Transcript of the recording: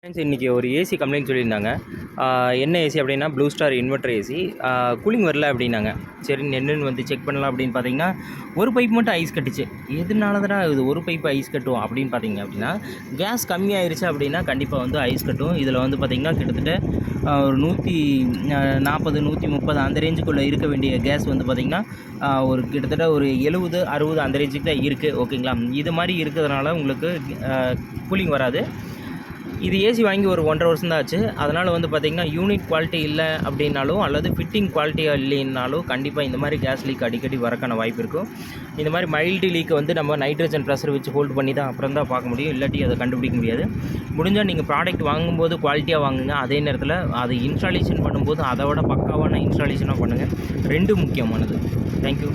Friends இன்றைக்கி ஒரு AC complaint சொல்லியிருந்தாங்க. என்ன ஏசி அப்படின்னா blue star inverter AC. Cooling வரல அப்படின்னாங்க. சரி என்னென்னு வந்து செக் பண்ணலாம் அப்படின்னு பார்த்தீங்கன்னா, ஒரு பைப் மட்டும் ஐஸ் கட்டுச்சு. எதனால தானே இது ஒரு பைப் ஐஸ் கட்டும் அப்படின்னு பார்த்தீங்க அப்படின்னா, கேஸ் கம்மியாயிருச்சு அப்படின்னா கண்டிப்பாக வந்து ஐஸ் கட்டும். இதில் வந்து பார்த்திங்கன்னா கிட்டத்தட்ட ஒரு 140 130 அந்த ரேஞ்சுக்குள்ளே இருக்க வேண்டிய கேஸ் வந்து பார்த்திங்கன்னா ஒரு கிட்டத்தட்ட ஒரு 70 60 அந்த ரேஞ்சுக்கு தான் இருக்குது. ஓகேங்களா? இது மாதிரி இருக்கிறதுனால உங்களுக்கு கூலிங் வராது. இது ஏசி வாங்கி ஒரு 1.5 வருஷம் தான் ஆச்சு. அதனால் வந்து பார்த்திங்கன்னா யூனிட் குவாலிட்டி இல்லை அப்படின்னாலும் அல்லது ஃபிட்டிங் குவாலிட்டியாக இல்லைன்னாலும் கண்டிப்பாக இந்த மாதிரி கேஸ் லீக் அடிக்கடி வரக்கான வாய்ப்பு இருக்கும். இந்த மாதிரி மைல்டு லீக்கை வந்து நம்ம நைட்ரஜன் ப்ரெஷர் வச்சு ஹோல்ட் பண்ணி தான் அப்புறம் தான் பார்க்க முடியும். இல்லாட்டி அதை கண்டுபிடிக்க முடியாது. முடிஞ்சால் நீங்கள் ப்ராடக்ட் வாங்கும்போது குவாலிட்டியாக வாங்குங்க. அதே நேரத்தில் அதை இன்ஸ்டாலேஷன் பண்ணும்போது அதை விட பக்காவான இன்ஸ்டாலேஷனாக பண்ணுங்கள். 2 முக்கியமானது. தேங்க்யூ.